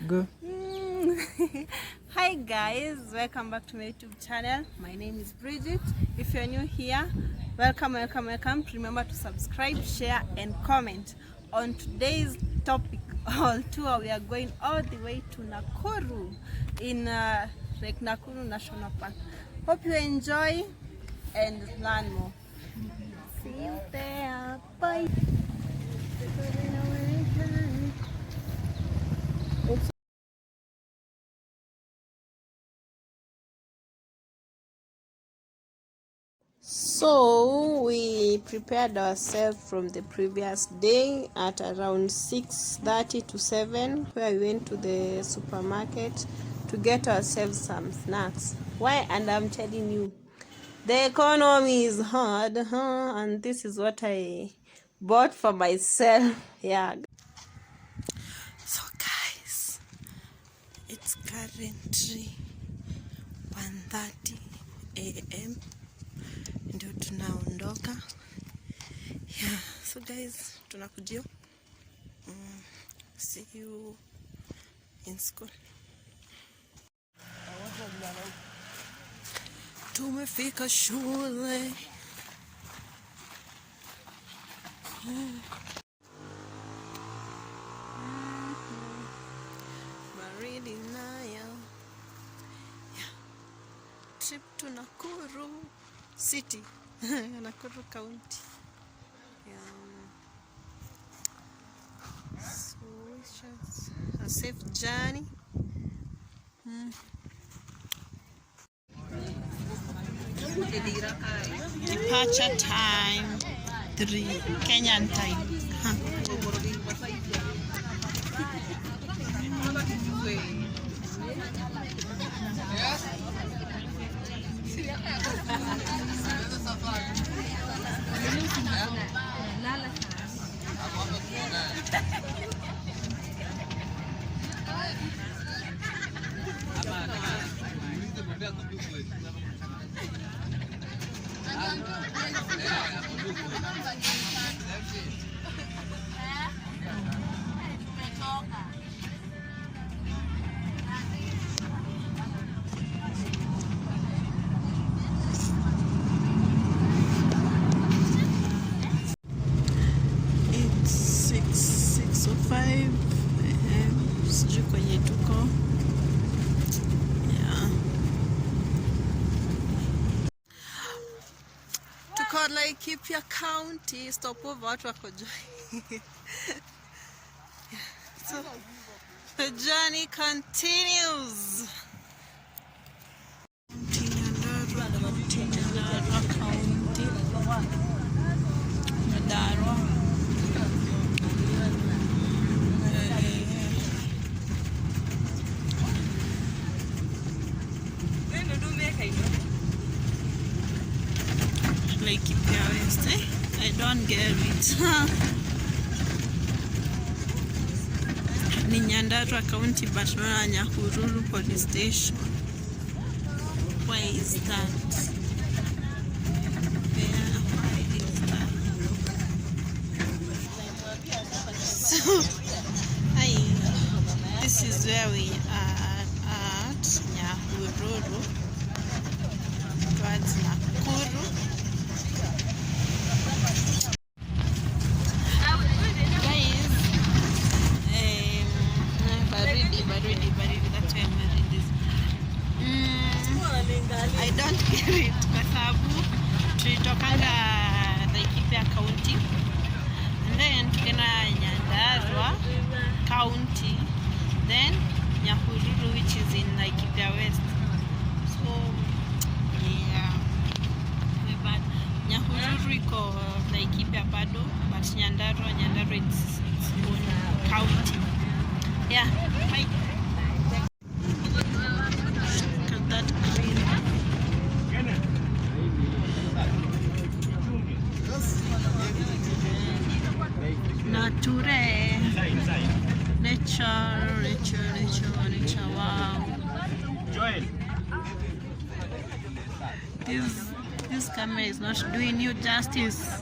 Go. Hi guys, welcome back to my YouTube channel. My name is Bridget. If you're new here, welcome. Remember to subscribe, share and comment. On today's topic all tour, we are going all the way to Nakuru in Nakuru National Park. Hope you enjoy and learn more. See you there. Bye. So we prepared ourselves from the previous day at around 6:30 to 7, where we went to the supermarket to get ourselves some snacks. Why? And I'm telling you, the economy is hard, and this is what I bought for myself. Yeah. So guys, it's currently 1:30 a.m. ndio tunaondoka. Yeah, so guys, tunakujia. See you in school. Tumefika shule. Baridi nayo. Yeah. Trip to Nakuru City. Nakuru County. So it's just a safe journey. Departure time 3 Kenyan time. It's 6:05 sijui kwenye tuko. Yeah. Tuko Laikipia County, stopover watu wako joy. Yeah. So the journey continues. Laikipia West, I don't get it. Ni Nyandarua County, but not NAKURU police station. Why is that? Yeah, why is that? So, this is where we are at NAKURU towards Nakuru. That's why I'm wearing this. I don't get it kwa sababu tulitokanga Laikipia County and then tukena Nyandarua County, then NAKURU, which is in Laikipia West. So yeah, but NAKURU iko Laikipia bado, but Nyandarua it's own county. Yeah, bye. Look at that green. Nature, wow. This camera is not doing you justice.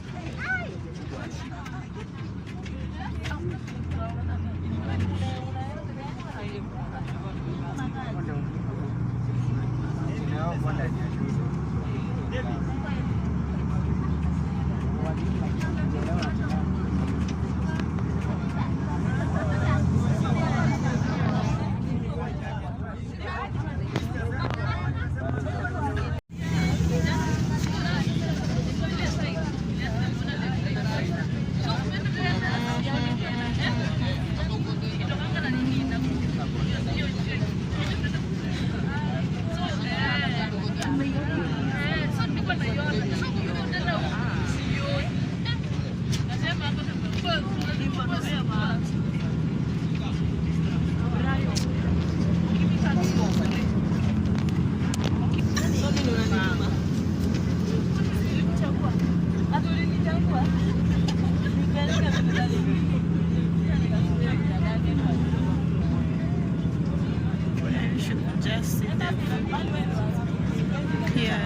just see them here.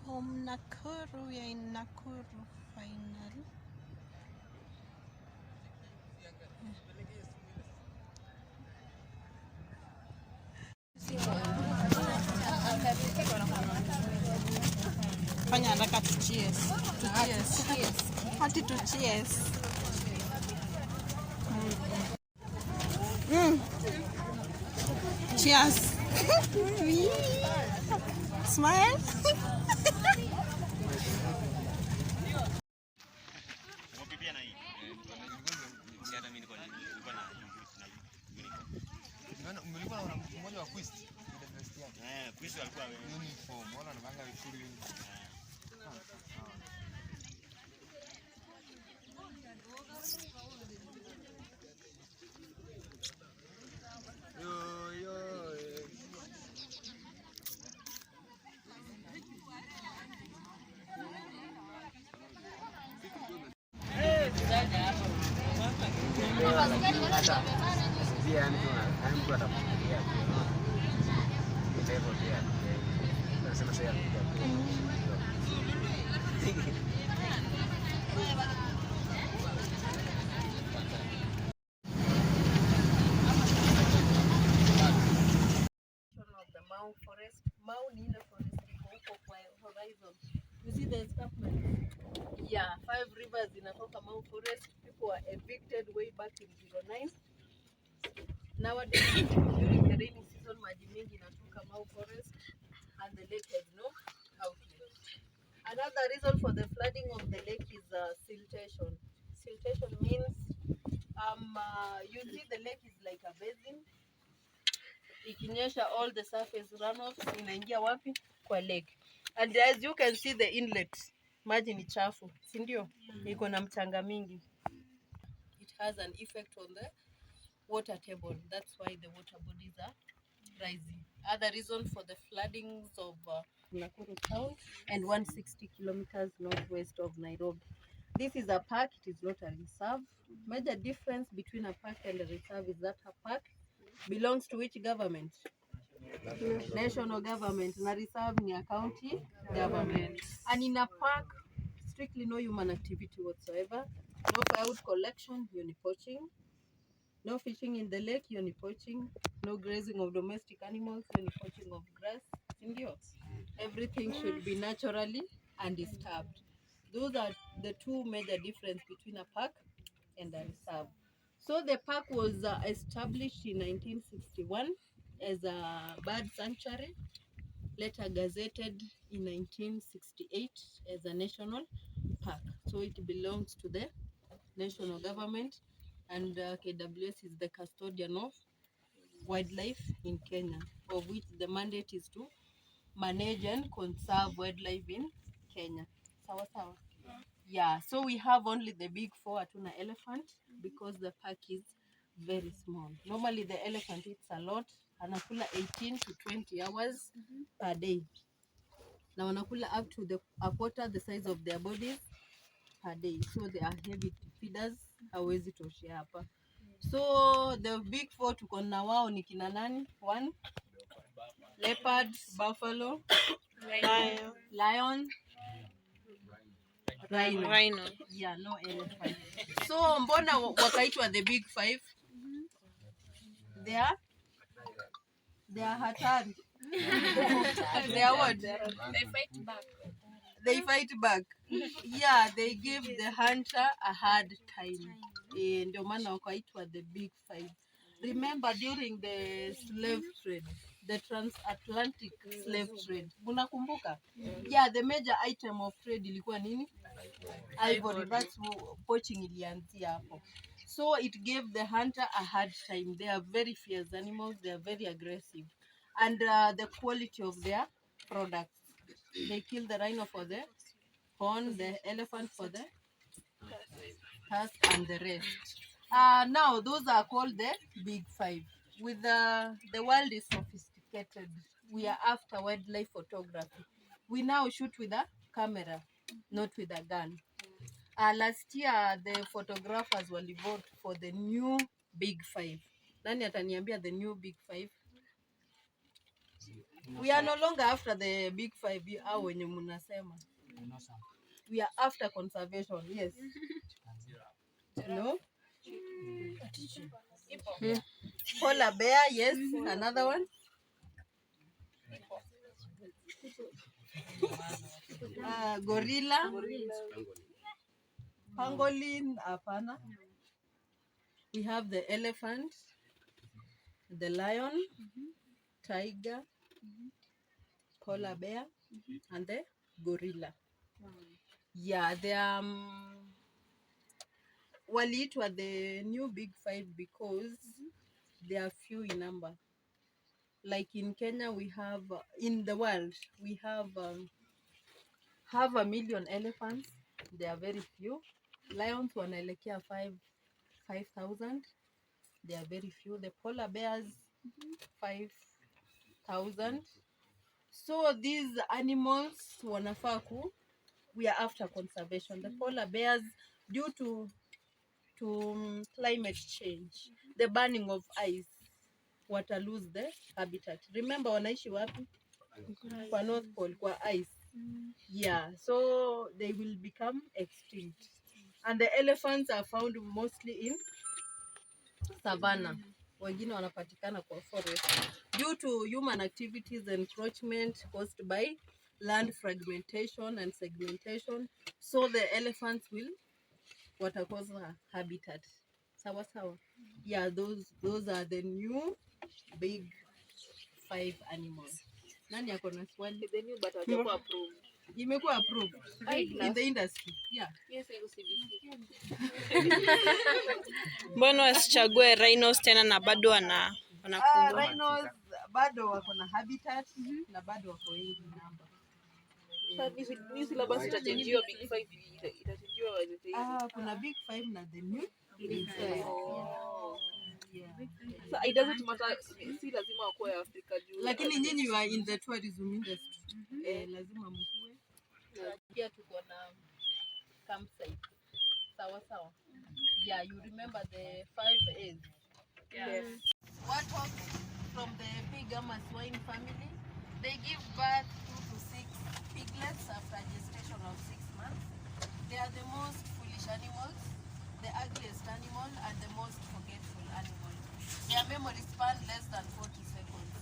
From Nakuru, we are in Nakuru finally. Fanya haraka tu cheers. Tu cheers. Hati tu cheers. Cheers. Smile. Forest, Mount in the forest, horizon. You see the escarpment? Yeah, 5 rivers in Atoka Mount Forest. People were evicted way back in 09. Nowadays, during the rainy season, maji mingi inatoka Mount Forest and the lake has no outlet. Another reason for the flooding of the lake is siltation. Siltation means you see the lake is like a basin. Ikinyesha, all the surface runoff inaingia wapi? Kwa lake. And as you can see the inlet, maji ni chafu, si ndio? Iko na mchanga mingi. It has an effect on the water table. That's why the water bodies are rising. Other reason for the floodings of Nakuru town and 160 kilometers northwest of Nairobi. This is a park, it is not a reserve. Major difference between a park and a reserve is that a park belongs to which government? National government. Na reserve ni a county government. And in a park, strictly no human activity whatsoever. No firewood collection, you're poaching. No fishing in the lake, you're poaching. No grazing of domestic animals, you're poaching of grass. Everything should be naturally undisturbed. Those are the two major differences between a park and a reserve. So the park was established in 1961 as a bird sanctuary, later gazetted in 1968 as a national park. So it belongs to the national government, and KWS is the custodian of wildlife in Kenya, of which the mandate is to manage and conserve wildlife in Kenya. Sawa sawa. Yeah, so we have only the big 4, hatuna elephant, because the park is very small. Normally the elephant eats a lot, anakula 18 to 20 hours per day. Na wanakula up to a quarter the size of their bodies per day. So they are heavy feeders, hawezi toshea hapa. So the big 4 tuko na wao ni kina nani? 1, leopard, buffalo, lion, rhino. Yeah, no elephant. So mbona wakaitwa the big five? They are hatari. They are what? They fight back. They fight back. Yeah, they give the hunter a hard time. Ndio maana wakaitwa the big five. Remember during the slave trade, the transatlantic slave trade. Unakumbuka? Yeah, the major item of trade ilikuwa nini? Ivory. That's poaching ilianzia hapo. So it gave the hunter a hard time. They are very fierce animals. They are very aggressive. And the quality of their products. They kill the rhino for the horn, the elephant for the tusk, and the rest. Now, those are called the big five. With the world is sophisticated. We are after wildlife photography. We now shoot with a camera, not with a gun. Last year, the photographers were voted for the new big five. Nani ataniambia the new big five? We are no longer after the big five. Wenye munasema. We are after conservation. Yes. No? Polar bear, yes. Another one. Gorilla. Pangolin, apana. We have the elephant, the lion, tiger, polar bear, and the gorilla. Yeah, they are waliitwa the new big five because they are few in number. Like in Kenya, we have, in the world, we have 500,000 elephants. They are very few. Lions wanaelekea 5,000. They are very few. The polar bears, 5,000. So these animals wanafaa we are after conservation. The polar bears, due to climate change, the burning of ice, wata lose the habitat. Remember wanaishi wapi? Kwa North Pole, kwa ice. Yeah, so they will become extinct. And the elephants are found mostly in savannah. Wengine wanapatikana kwa forest. Due to human activities, encroachment caused by land fragmentation and segmentation, so the elephants will watakosa habitat. Sawa sawa. Yeah, those are the new big five animals. Nani yako na swali? The new but hajakuwa approved. Imekuwa approved in the industry. Yeah. Yes, Mbona wasichague rhinos tena na bado wanapungua? Rhinos bado wako na habitat na bado wako wengi namba. Kuna big five na the new big five. Yeah. So it doesn't matter, si lazima wakuwe Afrika juu. Lakini nyinyi you are in the tourism industry. Lazima mkue. Pia tuko na campsite. Sawa sawa. Yeah, you remember the 5 A's. Yes. What from the pig ama swine family? They give birth 2 to 6 piglets after a gestation of 6 months. They are the most foolish animals, the ugliest animal, and the most forgetful animal. Their memory span less than 40 seconds.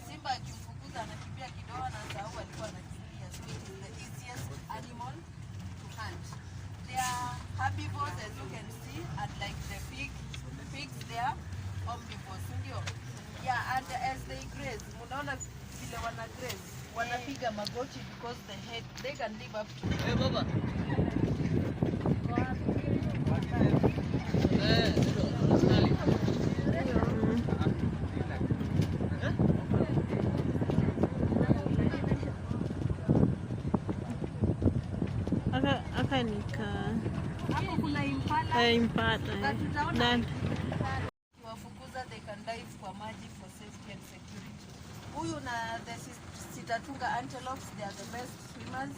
Simba akimfukuza anakimbia kidogo na sahau alikuwa anakimbia. So it is the easiest animal to hunt. They are herbivores, as you can see, and like the pigs they are omnivores. Yeah, and as they graze, munaona vile wana graze, wanapiga magoti because the head, they can live up to. Hey, Baba. Hapo kuna impala. Wafukuza they can dive kwa maji for safety and security. Huyu na the sitatunga antelopes, they are the best swimmers.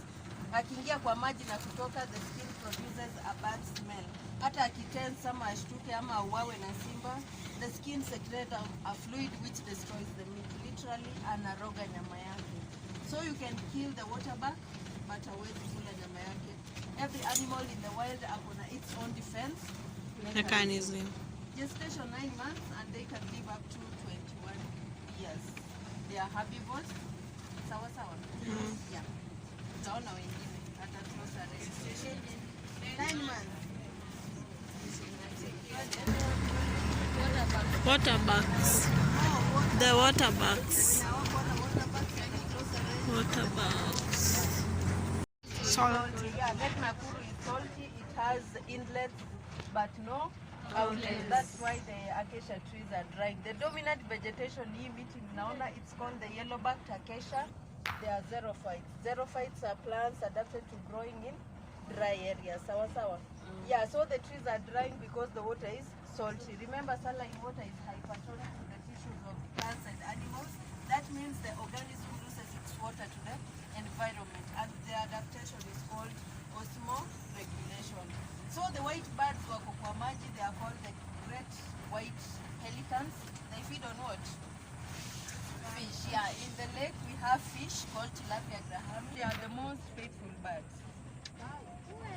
Akiingia kwa maji na kutoka, the skin produces a bad smell. Hata akitensa ama ashtuke ama auawe na simba, the skin secretes a fluid which destroys the meat. Literally anaroga nyama yake. So you can kill the waterbuck, but hawezi kula nyama yake. Every animal in the wild has its own defense mechanism. Gestation 9 months and they can live up to 21 years. They are herbivores. Sawa sawa. Yeah. Utaona wengine hata closer registration 9 months. Waterbucks. The waterbucks. Waterbucks. Salty. Yeah, Lake Nakuru is salty. It has inlets, but no outlets. That's why the acacia trees are drying. The dominant vegetation hii miti mnaona, it's called the yellow-backed acacia. They are xerophytes. Xerophytes are plants adapted to growing in dry areas. Sawa sawa. Yeah, so the trees are drying because the water is salty. Remember, saline water is hypertonic to the tissues of plants and animals. That means the organism loses its water to the environment, and the adaptation is called osmoregulation. So the white birds wako kwa maji, they are called the great white pelicans. They feed on what? Fish. Yeah, in the lake we have fish called tilapia grahami. They are the most faithful birds.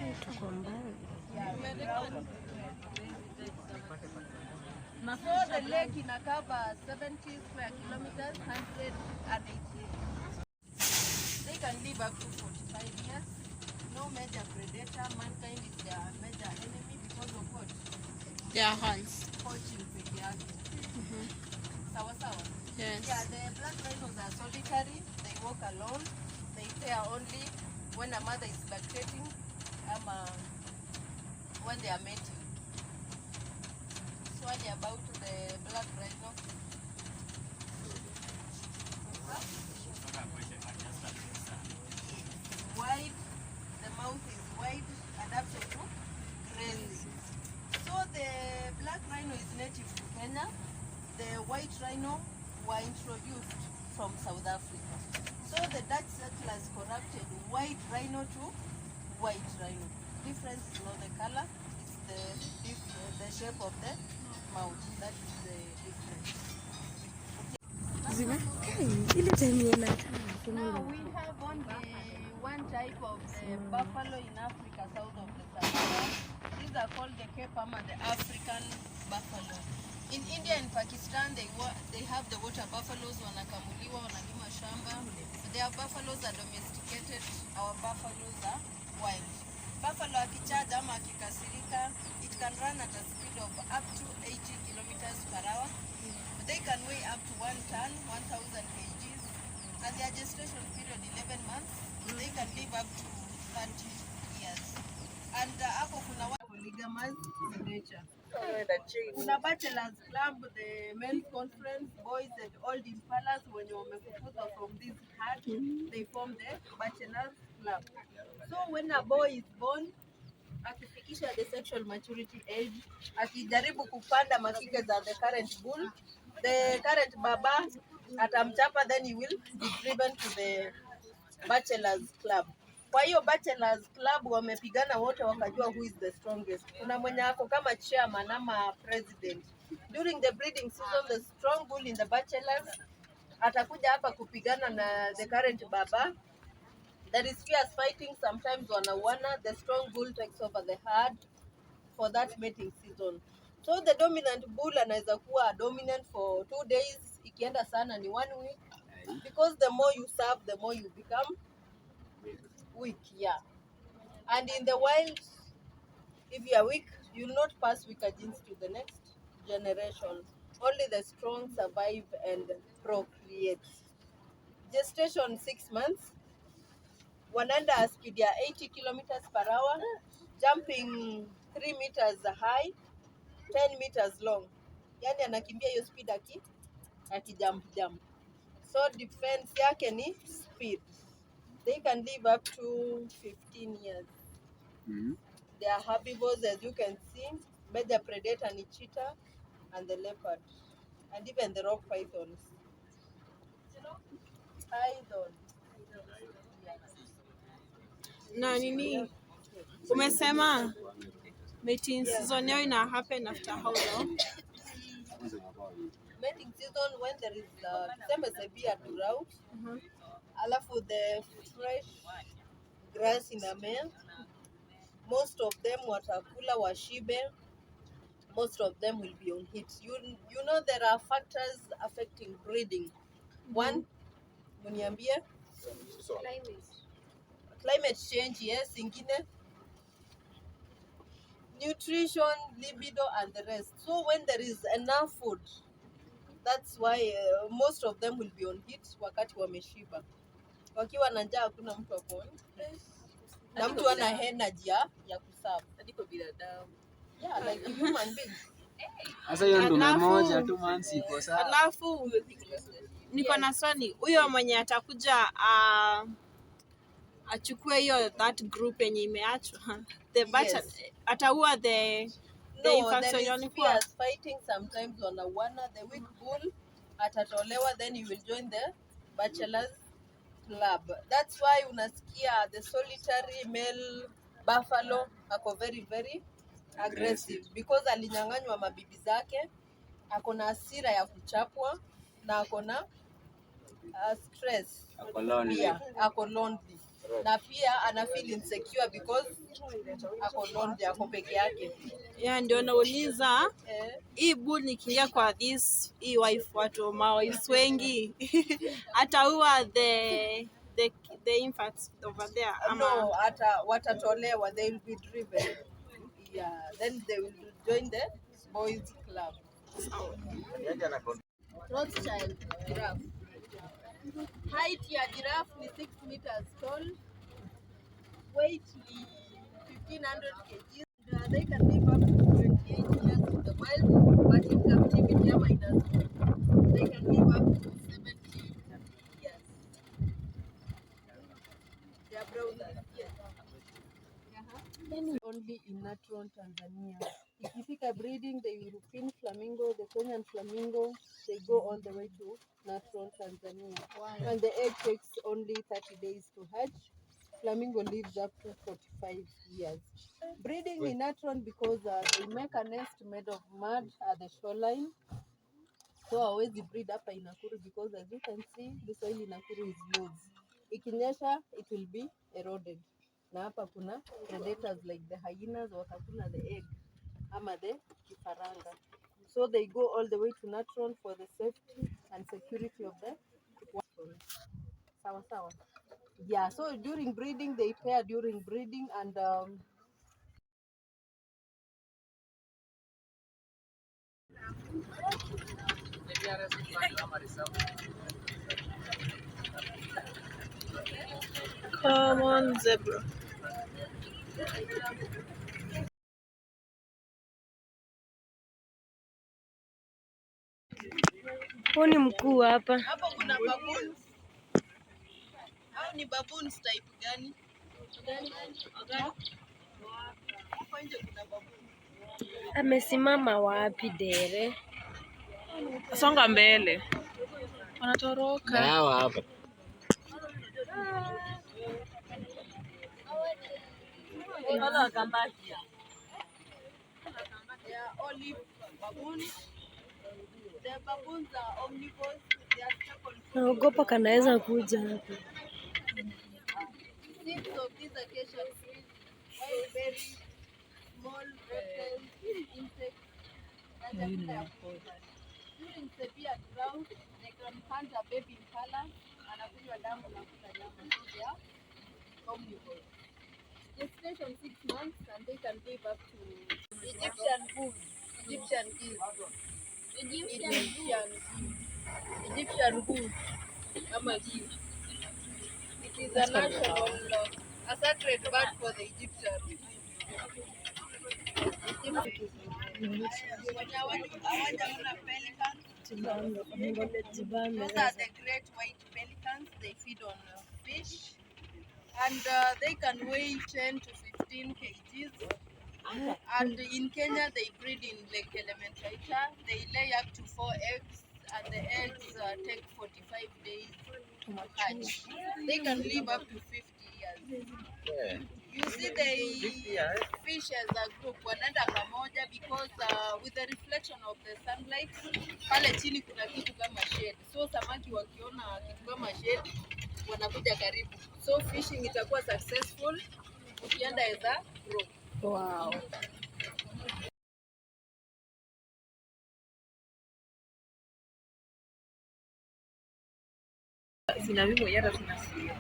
Yeah, so the lake inakaba 70 square kilometers, 180. They can live up to 45 years. No major predator. Mankind is their major enemy because of what? Their hands. Poaching peke yake. Sawa sawa. Yes. Yeah, the black rhinos are solitary. They walk alone. They pair only when a mother is lactating, when they are mating. Swali about the black rhino. Wide, the mouth is wide, adapted to grazing. So the black rhino is native to Kenya. The white rhino were introduced from South Africa. So the Dutch settlers corrupted white rhino to white rhino. Difference is not the color, it's the shape of the mouth. That is the difference. Now we have only one type of the buffalo in Africa, south of the Sahara. These are called the Cape Ama, the African buffalo. In India and Pakistan, they have the water buffaloes, wanakamuliwa, wanalima shamba. Their buffaloes are domesticated, our buffaloes are wild. Buffalo akichaja ama akikasirika, it can run at a speed of up to 80 kilometers per hour. They can weigh up to 1 ton, 1,000 kgs, and their gestation period 11 months. They can live up to 30 years. And hapo kuna polygamous in nature. Kuna bachelors club, the men's conference, boys and old impalas wenye wamefukuzwa from this herd, they form the bachelors club. So when a boy is born, akifikisha the sexual maturity age, akijaribu kupanda makike za the current bull, the current baba atamchapa, then he will be driven to the bachelors club. Kwa hiyo bachelors club wamepigana wote wakajua who is the strongest. Kuna mwenye ako kama chairman ama president. During the breeding season, the strong bull in the bachelors atakuja hapa kupigana na the current baba. There is fierce fighting, sometimes wanauana. The strong bull takes over the herd for that mating season. So the dominant bull anaweza kuwa dominant for 2 days, ikienda sana ni 1 week, because the more you serve, the more you become weak. Yeah. And in the wild, if you are weak, you will not pass weaker genes to the next generation. Only the strong survive and procreate. Gestation 6 months. Wanaenda speed ya 80 kilometers per hour, jumping 3 meters high, 10 meters long. Yani anakimbia hiyo speed aki jump. So defense yake ni speed. They can live up to 15 years. They are herbivores, as you can see. Major predator ni cheetah and the leopard, and even the rock pythons. Python. Na nini? Umesema mating season yao ina happen after how long? Mating season when there is severe drought, alafu the fresh grass inamea. Most of them watakula washibe. Most of them will be on heat. You know there are factors affecting breeding. One, muniambie? Climate change, yes. Ingine, nutrition, libido, and the rest. So when there is enough food, that's why most of them will be on heat wakati wameshiba. Wakiwa na njaa hakuna mtu ako na mtu ana energy ya kuserve. Hadi kwa binadamu. Yeah, like human beings. Sasa hiyo ndume moja tu mansi iko sawa. Alafu niko na swali, huyo mwenye atakuja achukue hiyo that group yenye imeachwa, the batch ataua the there is fierce fighting sometimes wanauana. The weak bull atatolewa, then you will join the bachelors club. That's why unasikia the solitary male buffalo ako very very aggressive because alinyang'anywa mabibi zake, ako na hasira ya kuchapwa na ako na stress, ako lonely na pia ana feel insecure because ako lonely, ako peke yake. Yeah, ndio nauliza hii bull nikiingia kwa hii wife, watu mawives wengi ataua the infants over there ama? No, watatolewa, they will be driven. Yeah, then they will join the boys club. Rothschild giraffe. Height ya giraffe ni 6 meters tall. Weight ni 1500 kg. They can live up to 28 years in the wild, but in captivity they can live up to 70 years. They are brothers. Yes. Only in natural Tanzania. Ikifika breeding, the European flamingo, the Kenyan flamingo, they go all the way to natural Tanzania. Wow. And the egg takes only 30 days to hatch. Flamingo lives up to 45 years. Breeding in natural because they make a nest made of mud at the shoreline. So always breed hapa in NAKURU because as you can see, the soil in NAKURU is loose. Ikinyesha, it will be eroded. Na hapa kuna predators like the hyenas watakula the egg ama the kifaranga. So they go all the way to natural for the safety and security of the sawa. Yeah, so during breeding they pair during breeding and come on zebra. Huni mkuu hapa. Hapo kuna baboons. Hao ni baboons type gani? Hapo nje kuna baboons. Amesimama wapi dere? Songa mbele. Wanatoroka. Hawa hapa. Wala kambaki. They are olive baboons. The baboons are omnivores. They are staple. Naogopa kanaweza kuja hapa. Seeds of these acacia trees, wild berries, small reptiles, insects, during severe drought, they can hunt a baby impala anakunywa damu na kula nyama. They are omnivores. Gestation 6 months and they can live up to Egyptian goose, Egyptian geese, Egyptian goose, ama geese. It is a national, a sacred bird for the Egyptians. Those are the great white pelicans. They feed on fish, and they can weigh 10 to 15 kgs. And in Kenya, they breed in Lake Elementaita. They lay up to 4 eggs, and the eggs take 45 days to hatch. They can live up to 50 years. Yeah. You see, they fish as a group wanaenda pamoja because with the reflection of the sunlight pale chini kuna kitu kama shade. So samaki wakiona kitu kama shade wanakuja karibu, so fishing itakuwa successful ukienda as a group. Wow. Sina mimi mwenyewe hata tunasikia.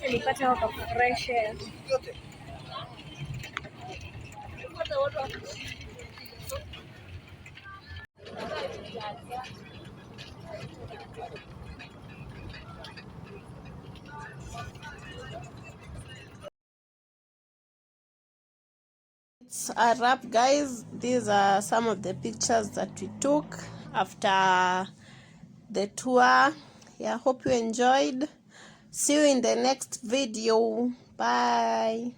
Nipate waka fresh air. It's a wrap, guys. These are some of the pictures that we took after the tour. Yeah, hope you enjoyed. See you in the next video. Bye.